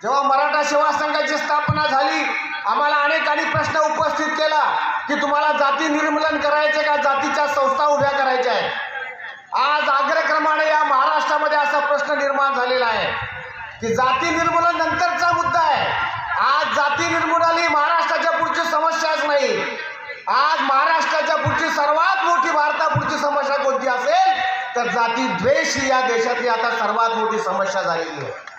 जेव्हा मराठा सेवा संघाची स्थापना झाली, आम्हाला अनेकांनी प्रश्न उपस्थित केला की तुम्हाला जाती निर्मूलन करायचे का जातीच्या संस्था उभ्या करायच्या आहेत. आज अग्रक्रमाने या महाराष्ट्रामध्ये असा प्रश्न निर्माण झालेला आहे की जाती निर्मूलन नंतरचा मुद्दा आहे. आज जाती निर्मूलन ही महाराष्ट्राच्या पुढची समस्याच नाही. आज महाराष्ट्राच्या पुढची सर्वात मोठी भारतापुढची समस्या कोणती असेल तर जाती द्वेष ही या देशातली आता सर्वात मोठी समस्या झालेली आहे.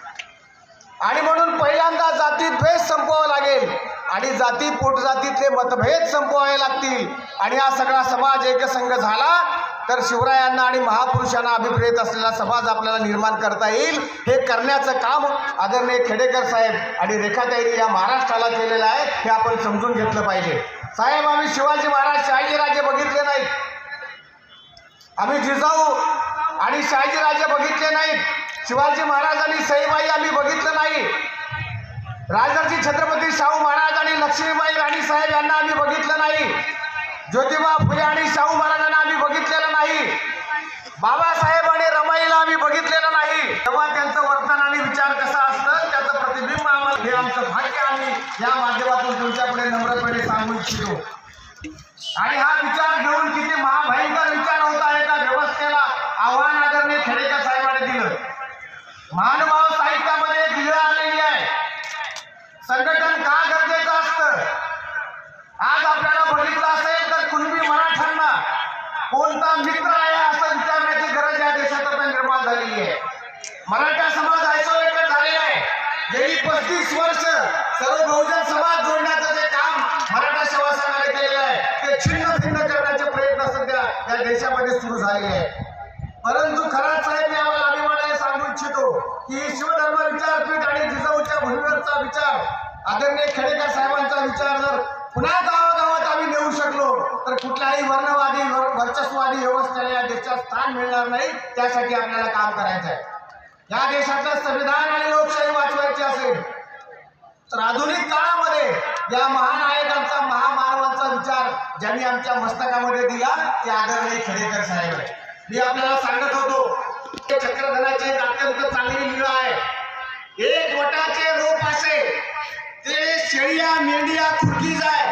आणि म्हणून पहिल्यांदा जाती द्वेष संपवावा लागेल आणि जाती पोटजातीतले मतभेद संपवावे लागतील. आणि हा सगळा समाज एकसंघ झाला तर शिवरायांना आणि महापुरुषांना अभिप्रेत असलेला समाज आपल्याला निर्माण करता येईल. हे करण्याचं काम आदरणीय खेडेकर साहेब आणि रेखाताईंनी या महाराष्ट्राला केलेलं आहे, हे आपण समजून घेतलं पाहिजे. साहेब, आम्ही शिवाजी महाराज शहाजीराजे बघितले नाहीत, आम्ही जिजाऊ आणि शहाजीराजे बघितले नाहीत, शिवाजी महाराज आणि सईबाई आम्ही बघितलं नाही, राजर्षी छत्रपती शाहू महाराज आणि लक्ष्मीबाई राणीसाहेब यांना आम्ही बघितलं नाही, ज्योतिबा फुले आणि शाहू महाराजांना आम्ही बघितलेलं नाही, बाबासाहेब आणि रमाईला आम्ही बघितलेलं नाही. तेव्हा त्यांचं वर्तन आणि विचार कसा असतं त्याचं प्रतिबिंब आम्हाला, हे आमचं भाग्य आम्ही या माध्यमातून तुमच्यापुढे नम्रपणे सांगू इच्छितो. आणि हा विचार घेऊन किती महाभयंकर विचार होता एका व्यवस्थेला आव्हान आदरणीय खेडेकर साहेबांनी दिलं. महानुभाव साहित्यामध्ये एक लीळा आलेली आहे, संघटन का गरजेचं असतं. आज आपल्याला बघितलं असेल तर कुणबी मराठ्यांना कोणता मित्र आहे असं विचारण्याची गरज या देशात आता निर्माण झालेली आहे. मराठा समाज आयसोलेटेड झालेला आहे. गेली 35 वर्ष सर्व बहुजन समाज जोडण्याचं जे काम मराठा सेवा संघाने केलेलं आहे ते छिन्न भिन्न करण्याचे प्रयत्न सध्या या देशामध्ये सुरू झालेले आहेत. परंतु खरात साहेब, मी आम्हाला अभिमानाने सांगू इच्छितो की शिवधर्म विचारपीठ आणि जिजाऊच्या भूमीवरचा विचार, आदरणीय खेडेकर साहेबांचा विचार जर पुन्हा गावागावात आम्ही नेऊ शकलो तर कुठल्याही वर्णवादी वर्चस्ववादी व्यवस्थेला या देशात स्थान मिळणार नाही. त्यासाठी आपल्याला काम करायचं आहे. या देशातलं संविधान आणि लोकशाही वाचवायची असेल तर आधुनिक काळामध्ये या महानायकांचा महामानवांचा विचार ज्यांनी आमच्या मस्तकामध्ये दिला ते आदरणीय खेडेकर साहेब आहे. मी आपल्याला सांगत होतो ते चक्रधराची एक अत्यंत चांगली लीळा आहे. एक वटाचे रोप असे ते शेळिया मेंढिया खुरकी जाय,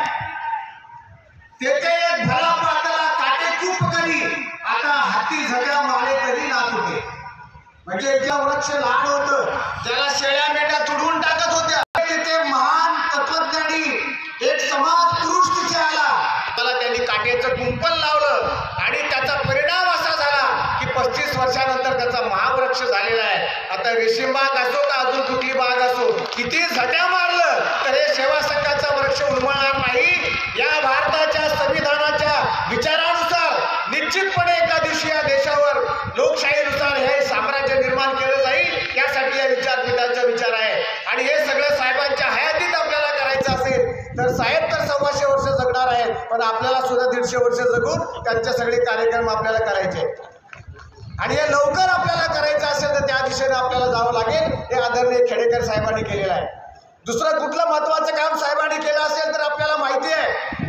तेथे एक भला पातला काटे खूप करी, आता हाती झग्या माले तरी नात होते. म्हणजे ज्या वृक्ष लहान होतं त्याला शेळ्या मेंढ्या तुडवून टाकत होत्या, तिथे महान तत्वज्ञानी एक समाज पुरुष तिथे आला, त्याला त्यांनी काटेचं कुंपण लावलं आणि त्याचा परिणाम असा झाला की 35 वर्षानंतर त्याचा महावृक्ष झालेला आहे. आता रेशीम बाग असो का अजून कुठली बाग असो, किती झट्या मारलं तर हे सेवा संघाचा वृक्ष उन्मळणार नाही. या भारताच्या संविधानाच्या विचारानुसार निश्चितपणे एका दिवशी या देशावर लोकशाहीनुसार हे साम्राज्य निर्माण केलं जाईल. त्यासाठी या विचारपीठाचा विचार आहे. आणि हे सगळं साहेबांच्या हयातीत आपल्याला करायचं असेल तर साहेब तर 125 वर्ष जगणार आहेत, पण आपल्याला सुद्धा 150 वर्ष जगून त्यांचे सगळे कार्यक्रम आपल्याला करायचे. आणि हे लवकर आपल्याला करायचं असेल तर त्या दिशेने आपल्याला जावं लागेल. हे आदरणीय खेडेकर साहेबांनी केलेलं आहे. दुसरं कुठलं महत्वाचं काम साहेबांनी केलं असेल तर आपल्याला माहिती आहे